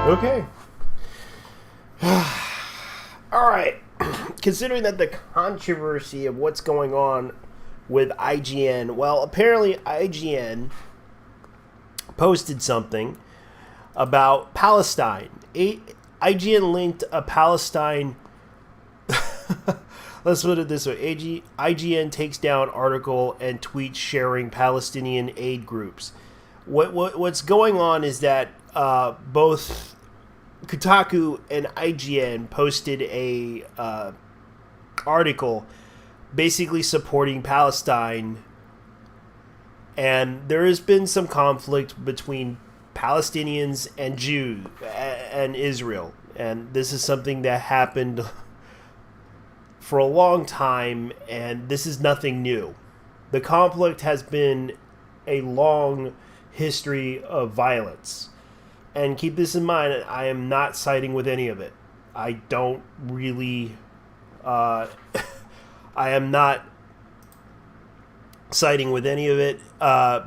Okay. All right. Considering that the controversy of what's going on with IGN, well, apparently IGN posted something about Palestine. IGN linked a Palestine. Let's put it this way: IGN takes down article and tweets sharing Palestinian aid groups. What's going on is that both Kotaku and IGN posted a article basically supporting Palestine, and there has been some conflict between Palestinians and Jews and Israel, and this is something that happened for a long time, and this is nothing new. The conflict has been a long history of violence. And keep this in mind, I am not siding with any of it. I don't really... I am not siding with any of it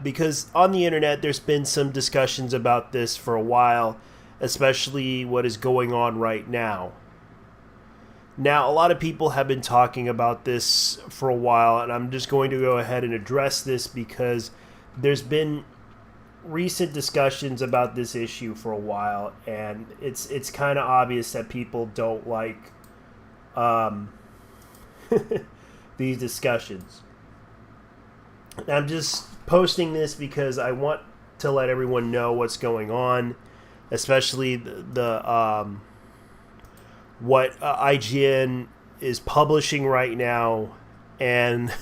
because on the internet there's been some discussions about this for a while, especially what is going on right now. Now, a lot of people have been talking about this for a while, and I'm just going to go ahead and address this because there's been recent discussions about this issue for a while, and it's kind of obvious that people don't like these discussions. And I'm just posting this because I want to let everyone know what's going on, especially the what IGN is publishing right now, and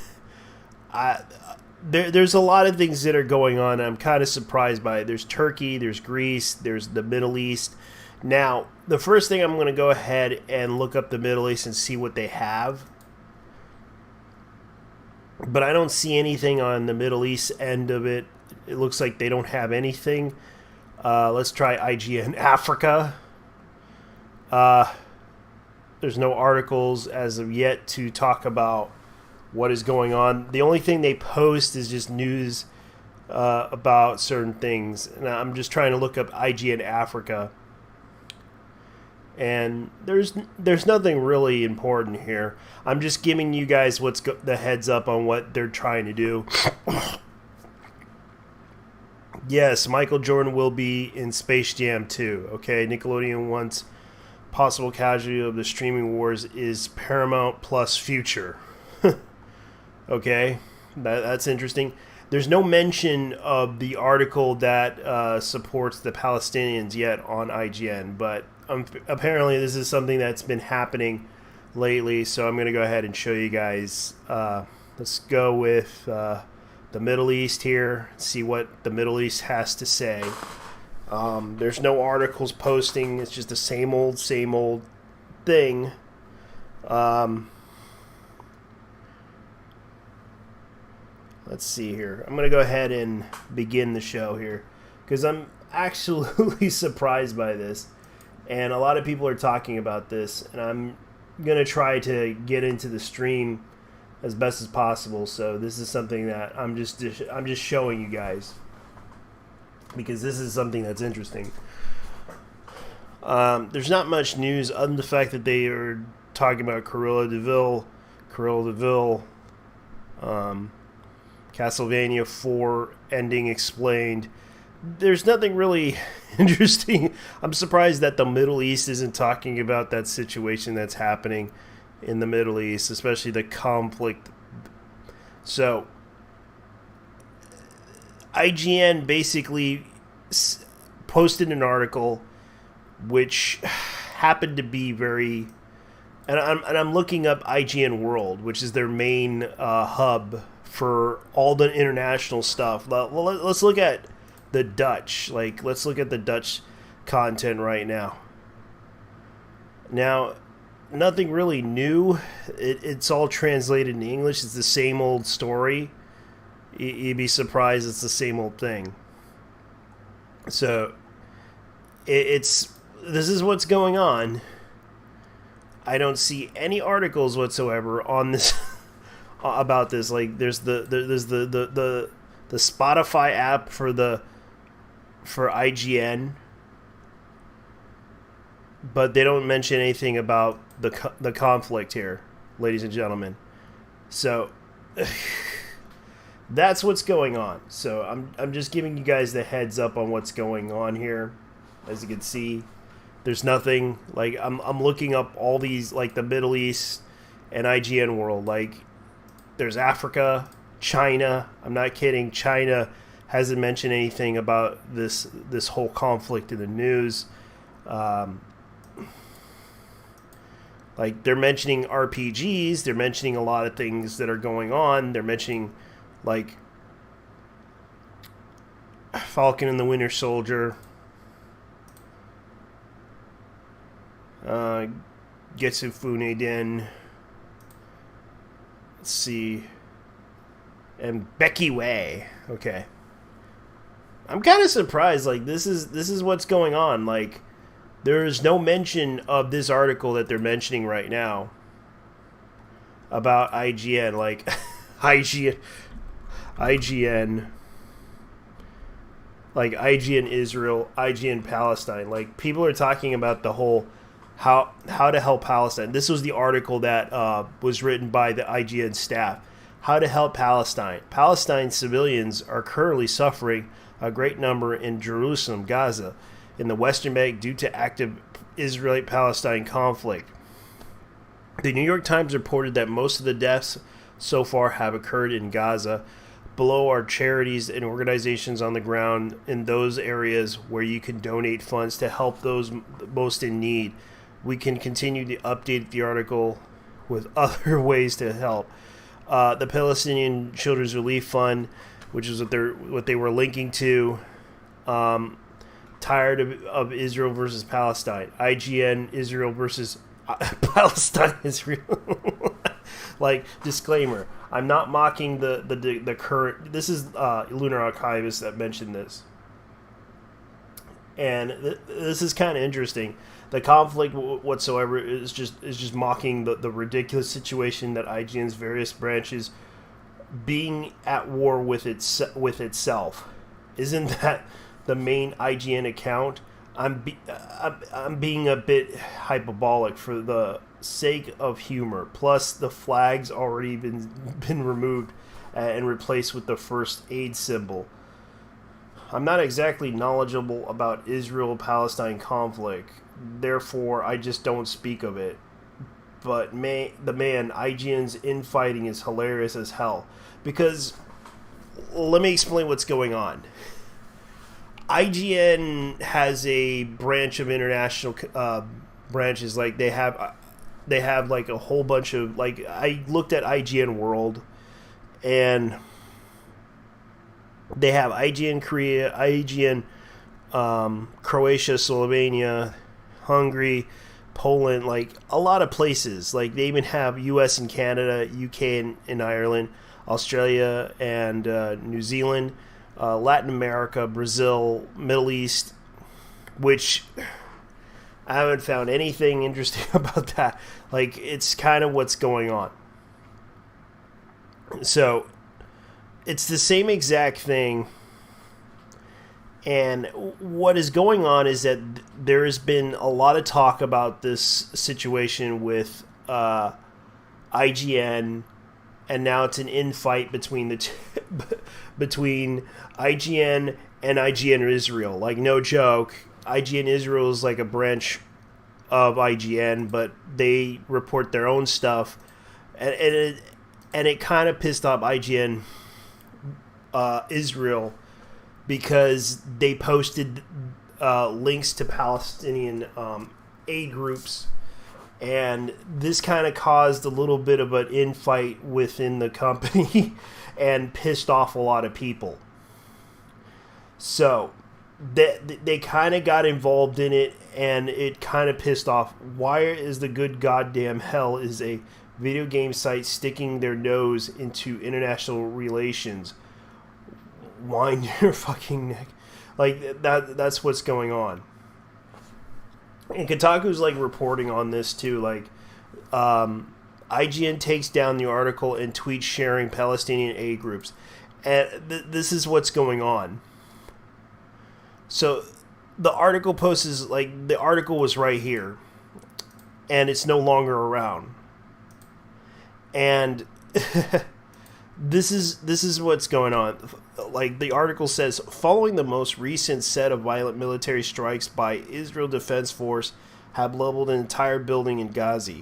there's a lot of things that are going on. I'm kind of surprised by it. There's Turkey, there's Greece, there's the Middle East. Now, the first thing I'm going to go ahead and look up the Middle East and see what they have. But I don't see anything on the Middle East end of it. It looks like they don't have anything. Let's try IGN Africa. There's no articles as of yet to talk about what is going on. The only thing they post is just news about certain things. And I'm just trying to look up IGN Africa. And there's nothing really important here. I'm just giving you guys the heads up on what they're trying to do. Yes, Michael Jordan will be in Space Jam 2. Okay, Nickelodeon wants possible casualty of the streaming wars is Paramount Plus future. Okay, that's interesting. There's no mention of the article that supports the Palestinians yet on IGN, but apparently this is something that's been happening lately, so I'm going to go ahead and show you guys. Let's go with the Middle East here, see what the Middle East has to say. There's no articles posting. It's just the same old thing. Let's see here. I'm going to go ahead and begin the show here because I'm absolutely surprised by this. And a lot of people are talking about this, and I'm going to try to get into the stream as best as possible. So this is something that I'm just showing you guys, because this is something that's interesting. There's not much news other than the fact that they are talking about Cruella de Vil, Castlevania 4 ending explained. There's nothing really interesting. I'm surprised that the Middle East isn't talking about that situation that's happening in the Middle East, especially the conflict. So IGN basically posted an article which happened to be very... And I'm looking up IGN World, which is their main hub for all the international stuff. Let's look at the Dutch. Let's look at the Dutch content right now. Now, nothing really new. It's all translated in English. It's the same old story. You'd be surprised it's the same old thing. So, this is what's going on. I don't see any articles whatsoever on this about this. Like, there's the Spotify app for IGN. but they don't mention anything about the conflict here, ladies and gentlemen. So that's what's going on. So I'm just giving you guys the heads up on what's going on here. As you can see, there's nothing. Like I'm looking up all these, like the Middle East and IGN world. Like there's Africa, China. I'm not kidding. China hasn't mentioned anything about this whole conflict in the news. Like they're mentioning RPGs, they're mentioning a lot of things that are going on. They're mentioning like Falcon and the Winter Soldier, Getsu Funeden. Let's see, and Becky Way. Okay, I'm kind of surprised. Like this is what's going on. Like there is no mention of this article that they're mentioning right now about IGN. Like IGN, like IGN Israel, IGN Palestine. Like people are talking about the whole how to help Palestine. This was the article that was written by the IGN staff. How to help Palestine. Palestine civilians are currently suffering a great number in Jerusalem, Gaza, in the Western Bank due to active Israeli-Palestine conflict. The New York Times reported that most of the deaths so far have occurred in Gaza. Below are charities and organizations on the ground in those areas where you can donate funds to help those most in need. We can continue to update the article with other ways to help. The Palestinian Children's Relief Fund, which is what they were linking to. Tired of Israel versus Palestine. IGN Israel versus Palestine Israel. Like, disclaimer, I'm not mocking the current. This is Lunar Archivist that mentioned this, and this is kind of interesting. The conflict whatsoever is just mocking the ridiculous situation that IGN's various branches being at war with itself. Isn't that the main IGN account? I'm being a bit hyperbolic for the sake of humor. Plus, the flag's already been removed and replaced with the first aid symbol. I'm not exactly knowledgeable about Israel-Palestine conflict, therefore I just don't speak of it. But IGN's infighting is hilarious as hell. Because, let me explain what's going on. IGN has a branch of international branches. Like they have like a whole bunch of, like, I looked at IGN World, and they have IGN Korea, IGN Croatia, Slovenia, Hungary, Poland, like a lot of places. Like they even have US and Canada, UK and Ireland, Australia and New Zealand, Latin America, Brazil, Middle East, which I haven't found anything interesting about that. Like, it's kind of what's going on. So, it's the same exact thing. And what is going on is that there has been a lot of talk about this situation with IGN, and now it's an infight between between IGN and IGN Israel. Like, no joke, IGN Israel is like a branch of IGN, but they report their own stuff, and it kind of pissed off IGN Israel, because they posted links to Palestinian aid groups, and this kind of caused a little bit of an infight within the company and pissed off a lot of people. So they kind of got involved in it, and it kind of pissed off. Why is the good goddamn hell is a video game site sticking their nose into international relations? Wind your fucking neck. Like, that's what's going on. And Kotaku's like reporting on this too. Like, IGN takes down the article and tweets sharing Palestinian aid groups, and this is what's going on. So the article post is like the article was right here, and it's no longer around. And this is what's going on. Like the article says, following the most recent set of violent military strikes by Israel Defense Force have leveled an entire building in Gaza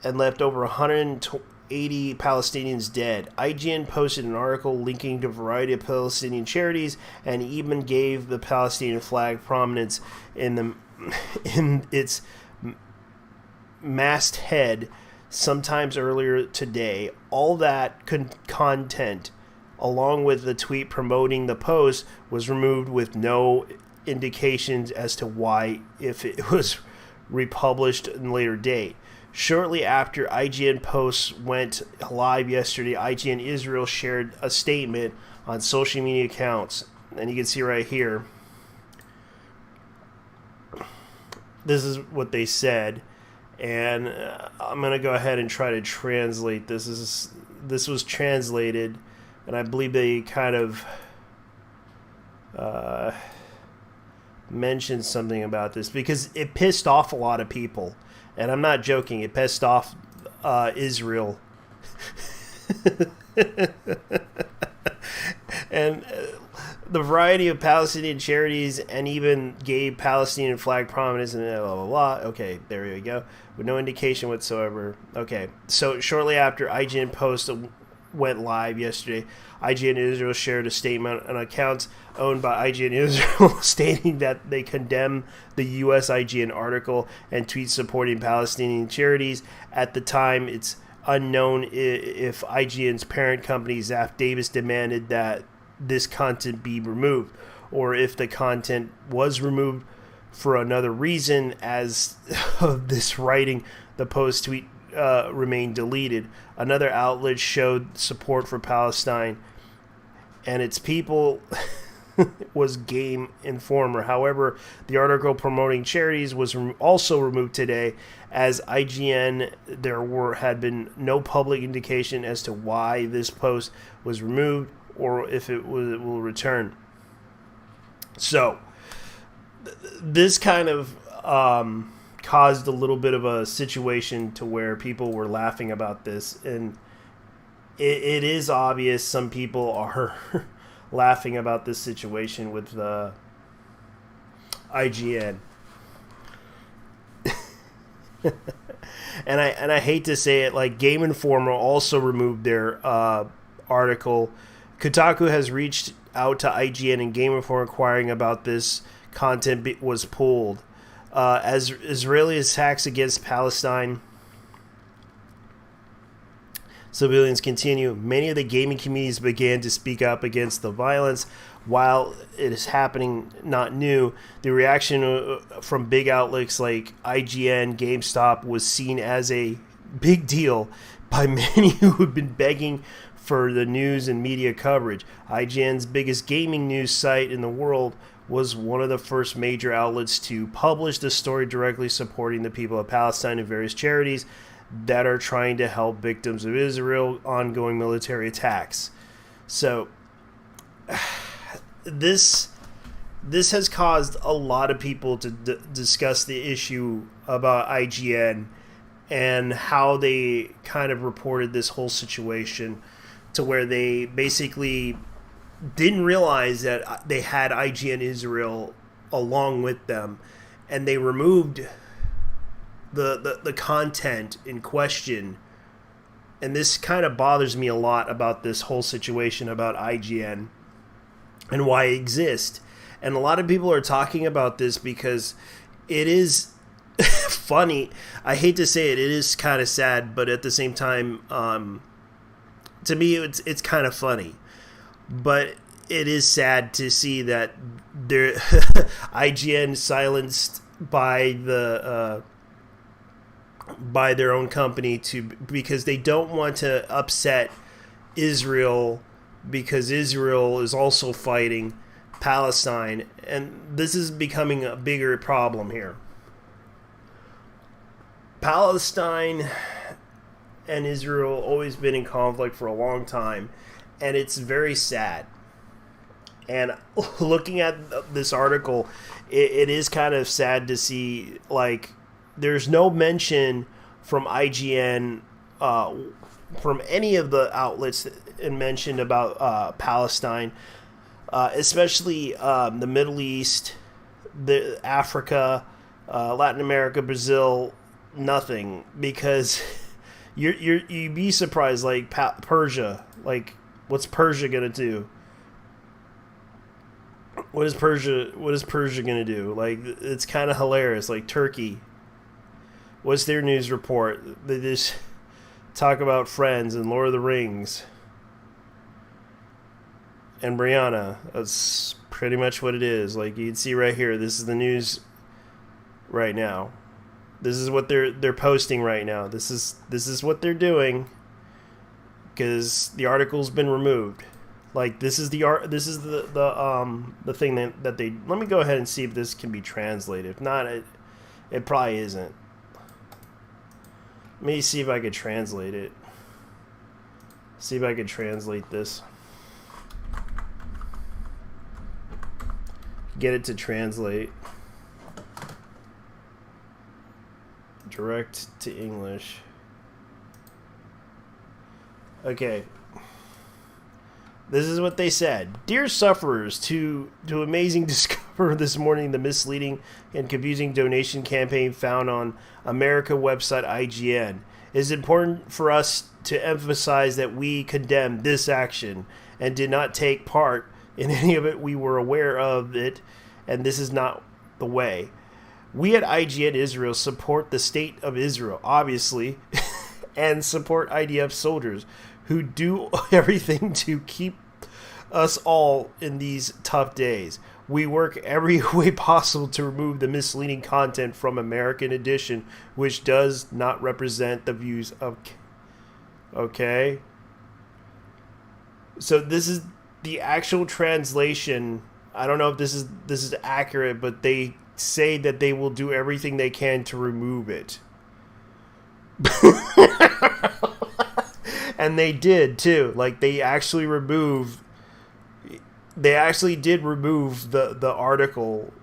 and left over 180 Palestinians dead. IGN posted an article linking to a variety of Palestinian charities and even gave the Palestinian flag prominence in its masthead sometimes earlier today. All that content, along with the tweet promoting the post, was removed with no indications as to why, if it was republished in a later date. Shortly after IGN posts went live yesterday, IGN Israel shared a statement on social media accounts. And you can see right here, this is what they said. And I'm going to go ahead and try to translate this. This was translated, and I believe they kind of mentioned something about this because it pissed off a lot of people. And I'm not joking. It pissed off Israel. And the variety of Palestinian charities and even gave Palestinian flag prominence and blah, blah, blah. Okay, there we go. With no indication whatsoever. Okay, so shortly after IGN post went live yesterday, IGN Israel shared a statement on accounts owned by IGN Israel stating that they condemn the U.S. IGN article and tweets supporting Palestinian charities. At the time, it's unknown if IGN's parent company, Zaf Davis, demanded that this content be removed, or if the content was removed for another reason. As of this writing, the post tweet remained deleted. Another outlet showed support for Palestine and its people was Game Informer. However, the article promoting charities was also removed today. As IGN, had been no public indication as to why this post was removed or if it will return. So, this kind of caused a little bit of a situation to where people were laughing about this, and it is obvious some people are laughing about this situation with the IGN. and I hate to say it, like Game Informer also removed their article. Kotaku has reached out to IGN and Game Informer inquiring about this content was pulled. As Israeli attacks against Palestine civilians continue, many of the gaming communities began to speak up against the violence. While it is happening, not new, the reaction from big outlets like IGN, GameStop was seen as a big deal by many who had been begging for the news and media coverage. IGN's biggest gaming news site in the world was one of the first major outlets to publish the story directly supporting the people of Palestine and various charities that are trying to help victims of Israel ongoing military attacks. So this has caused a lot of people to discuss the issue about IGN and how they kind of reported this whole situation, to where they basically didn't realize that they had IGN Israel along with them, and they removed the content in question. And this kind of bothers me a lot about this whole situation about IGN and why it exists. And a lot of people are talking about this because it is funny. I hate to say it, it is kind of sad, but at the same time, to me, it's kind of funny. But it is sad to see that they're IGN silenced by their own company because they don't want to upset Israel, because Israel is also fighting Palestine, and this is becoming a bigger problem here. Palestine and Israel always been in conflict for a long time, and it's very sad. And looking at this article, it is kind of sad to see, like, there's no mention from IGN, from any of the outlets and mentioned about Palestine, especially the Middle East, the Africa, Latin America, Brazil, nothing, because you'd be surprised. Like Persia, like what's Persia gonna do? What is Persia gonna do? Like, it's kind of hilarious. Like Turkey, what's their news report? They just talk about Friends and Lord of the Rings and Brianna. That's pretty much what it is. Like, you can see right here, this is the news right now. This is what they're posting right now. This is what they're doing, because the article's been removed. Like, this is the thing that they. Let me go ahead and see if this can be translated. If not, it probably isn't. Let me see if I could translate it. See if I could translate this. Get it to translate. Direct to English. Okay. This is what they said. Dear sufferers, to amazing discover this morning the misleading and confusing donation campaign found on America website IGN. It is important for us to emphasize that we condemn this action and did not take part in any of it. We were aware of it, and this is not the way. We at IGN Israel support the state of Israel, obviously, and support IDF soldiers who do everything to keep us all in these tough days. We work every way possible to remove the misleading content from American edition, which does not represent the views of... Okay. So this is the actual translation. I don't know if this is accurate, but they say that they will do everything they can to remove it. And they did too. Like, they actually did remove the article,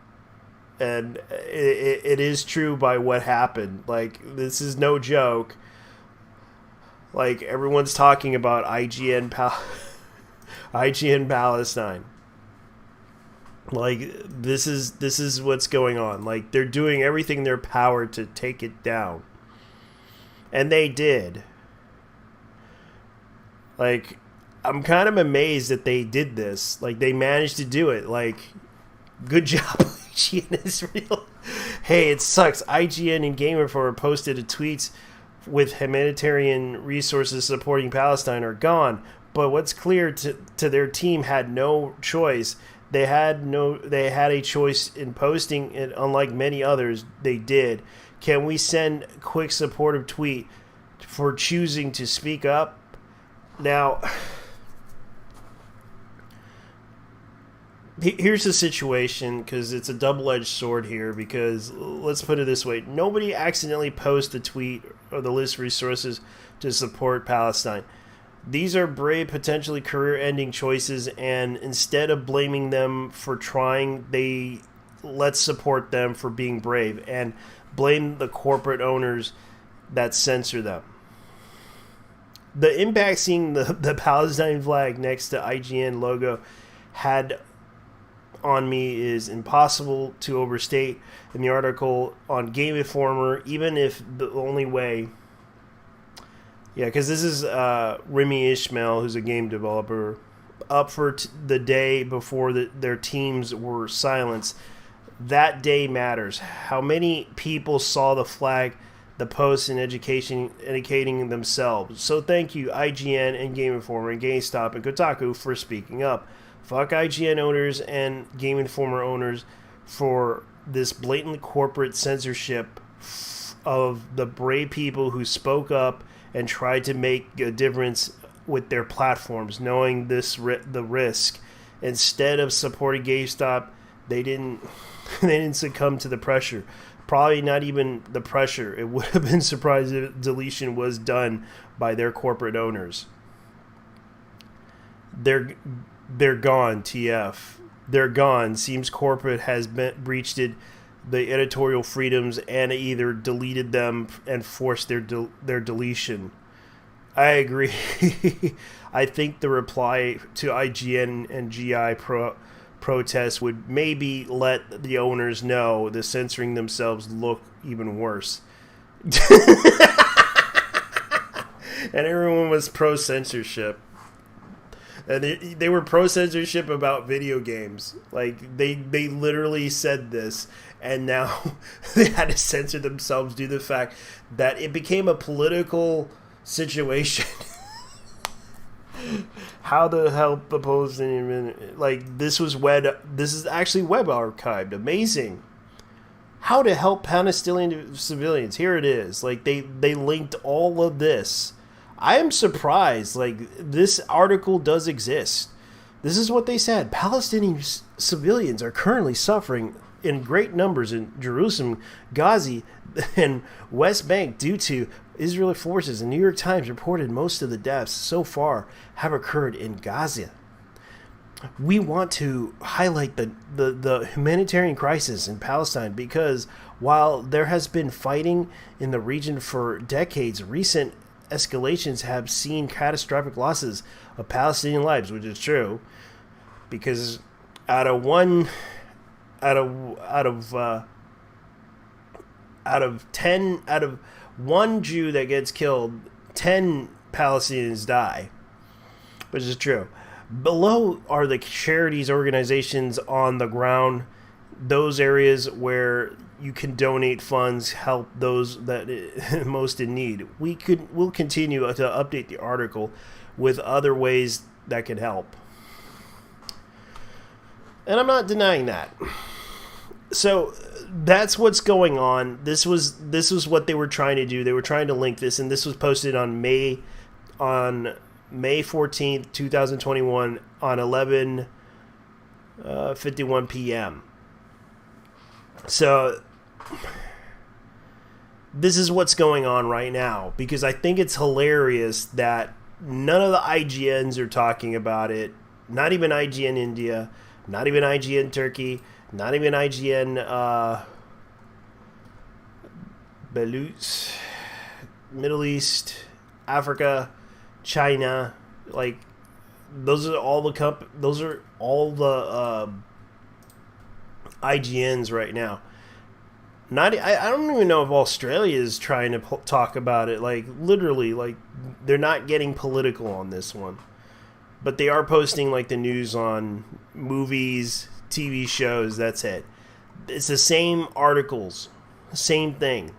and it is true by what happened. Like, this is no joke. Like, everyone's talking about IGN Palestine. Like, this is what's going on. Like, they're doing everything in their power to take it down. And they did. Like, I'm kind of amazed that they did this. Like, they managed to do it. Like, good job, IGN Israel. Hey, it sucks. IGN and Game Informer posted a tweets with humanitarian resources supporting Palestine are gone. But what's clear to their team had no choice. They had a choice in posting it. Unlike many others, they did. Can we send a quick supportive tweet for choosing to speak up? Now, here's the situation, because it's a double-edged sword here, because let's put it this way. Nobody accidentally posts a tweet or the list of resources to support Palestine. These are brave, potentially career-ending choices, and instead of blaming them for trying, let's support them for being brave and blame the corporate owners that censor them. The impact seeing the Palestine flag next to IGN logo had on me is impossible to overstate. In the article on Game Informer, even if the only way... Yeah, because this is Remy Ishmael, who's a game developer, up for the day before their teams were silenced. That day matters. How many people saw the flag, the posts, and educating themselves? So thank you, IGN and Game Informer and GameStop and Kotaku for speaking up. Fuck IGN owners and Game Informer owners for this blatant corporate censorship of the brave people who spoke up and tried to make a difference with their platforms, knowing the risk. Instead of supporting GameStop, they didn't succumb to the pressure. Probably not even the pressure. It would have been surprised if deletion was done by their corporate owners. They're gone, TF. they're gone. Seems corporate has breached the editorial freedoms and either deleted them and forced their deletion. I agree. I think the reply to IGN and GI protests would maybe let the owners know the censoring themselves look even worse. And everyone was pro-censorship. And they were pro-censorship about video games. Like, they literally said this, and now they had to censor themselves due to the fact that it became a political situation. How the hell opposed like this is actually web archived. Amazing. How to help Palestinian civilians. Here it is. Like they linked all of this. I am surprised. Like this article does exist. This is what they said. Palestinian civilians are currently suffering in great numbers in Jerusalem, Gaza, and West Bank due to Israeli forces. The New York Times reported most of the deaths so far have occurred in Gaza. We want to highlight the humanitarian crisis in Palestine because while there has been fighting in the region for decades, recent escalations have seen catastrophic losses of Palestinian lives, which is true, because out of one Jew that gets killed, 10 Palestinians die, which is true. Below are the charities organizations on the ground, those areas where you can donate funds, help those that most in need. We'll continue to update the article with other ways that can help. And I'm not denying that. So that's what's going on. This was what they were trying to do. They were trying to link this, and this was posted on May 14th, 2021 on 11:51 p.m. So this is what's going on right now, because I think it's hilarious that none of the IGNs are talking about it. Not even IGN India, not even IGN Turkey, not even IGN Belarus, Middle East, Africa, China. Like those are all the IGNs right now. I don't even know if Australia is trying to talk about it. Like literally, like they're not getting political on this one, but they are posting like the news on movies, TV shows. That's it. It's the same articles, same thing.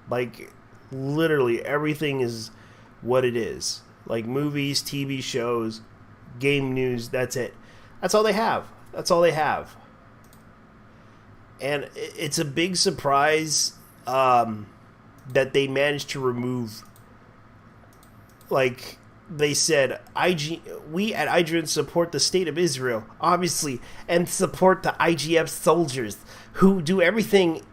Like literally everything is what it is. Like movies, TV shows, game news. That's it. That's all they have. That's all they have. And it's a big surprise that they managed to remove, like they said, we at IGN support the state of Israel, obviously, and support the IGF soldiers who do everything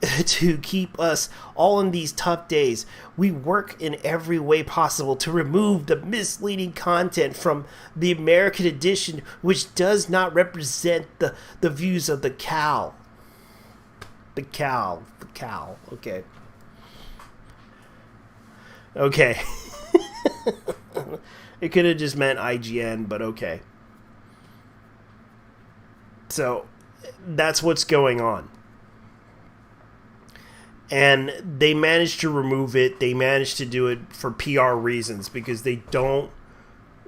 to keep us all in these tough days. We work in every way possible to remove the misleading content from the American edition, which does not represent the views of the cow. The cow. Okay. It could have just meant IGN, but okay. So, that's what's going on. And they managed to remove it. They managed to do it for PR reasons because they don't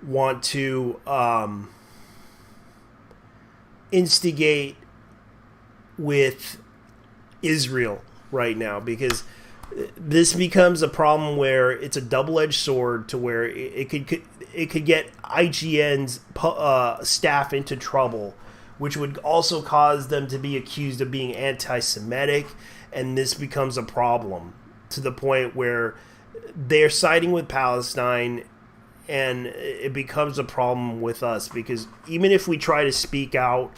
want to instigate with Israel right now, because this becomes a problem where it's a double-edged sword to where it could get IGN's staff into trouble, which would also cause them to be accused of being anti-Semitic, and this becomes a problem to the point where they're siding with Palestine, and it becomes a problem with us, because even if we try to speak out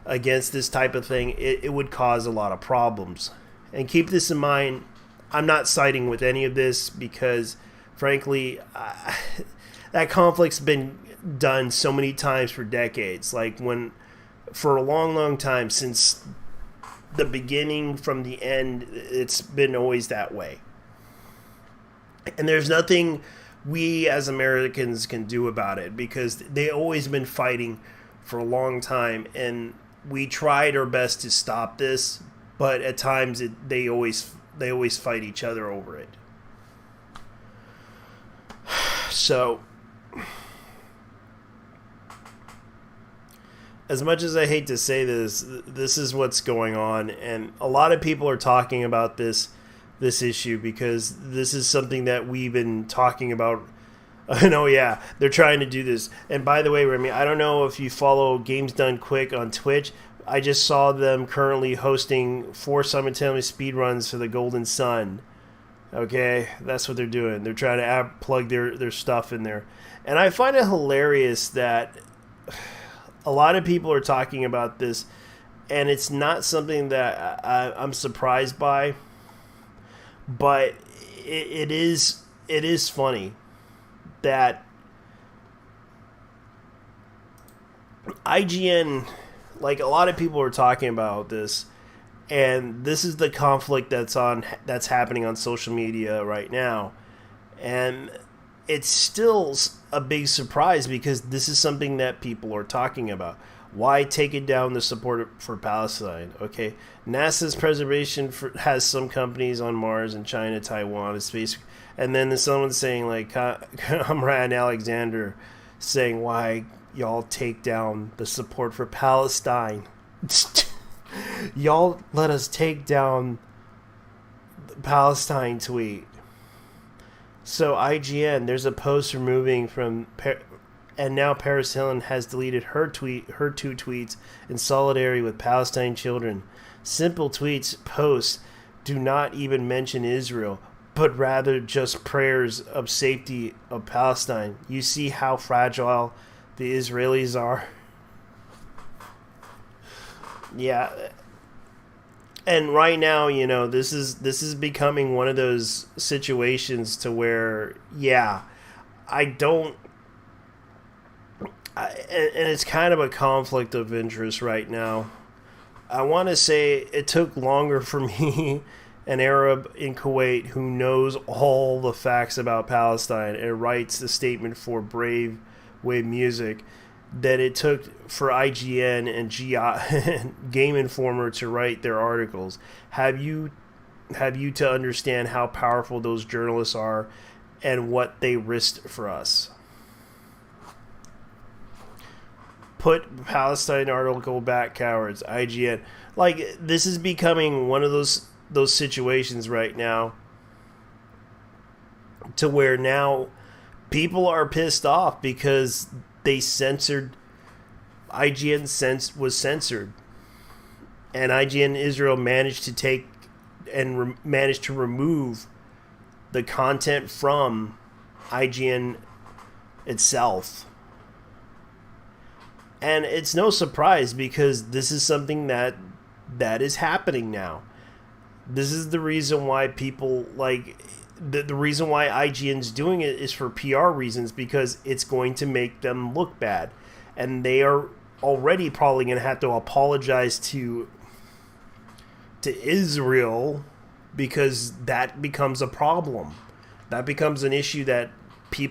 against this type of thing, it would cause a lot of problems. And keep this in mind, I'm not siding with any of this because, frankly, that conflict's been done so many times for decades. Like when for a long, long time, since the beginning, from the end, it's been always that way. And there's nothing we as Americans can do about it, because they've always been fighting for a long time, and we tried our best to stop this, but at times they always fight each other over it. So, as much as I hate to say this, this is what's going on, and a lot of people are talking about this issue, because this is something that we've been talking about. And oh yeah, they're trying to do this. And by the way, Remy, I don't know if you follow Games Done Quick on Twitch. I just saw them currently hosting 4 simultaneous speedruns for the Golden Sun. Okay, that's what they're doing. They're trying to plug their stuff in there. And I find it hilarious that a lot of people are talking about this, and it's not something that I'm surprised by, but it is funny that IGN, like, a lot of people are talking about this, and this is the conflict that's happening on social media right now, and it's still a big surprise, because this is something that people are talking about. Why take it down the support for Palestine? Okay, NASA's preservation has some companies on Mars and China, Taiwan, space, and then there's someone saying, like, Comrade Alexander saying, why y'all take down the support for Palestine? Y'all let us take down the Palestine tweet. So IGN, there's a post removing from, and now Paris Hilton has deleted her 2 tweets in solidarity with Palestine children. Simple tweets posts do not even mention Israel, but rather just prayers of safety of Palestine. You see how fragile the Israelis are? Yeah. And right now, you know, this is becoming one of those situations to where, yeah, and it's kind of a conflict of interest right now. I want to say it took longer for me, an Arab in Kuwait who knows all the facts about Palestine and writes the statement for Brave Wave Music, that it took for IGN and Game Informer to write their articles. Have you to understand how powerful those journalists are and what they risked for us? Put Palestine article back, cowards. IGN. Like, this is becoming one of those situations right now to where now people are pissed off because they censored, IGN was censored, and IGN Israel managed to take and managed to remove the content from IGN itself. And it's no surprise, because this is something that is happening now. This is the reason why people, like, the reason why IGN's doing it is for PR reasons, because it's going to make them look bad. And they are already probably going to have to apologize to Israel, because that becomes a problem. That becomes an issue that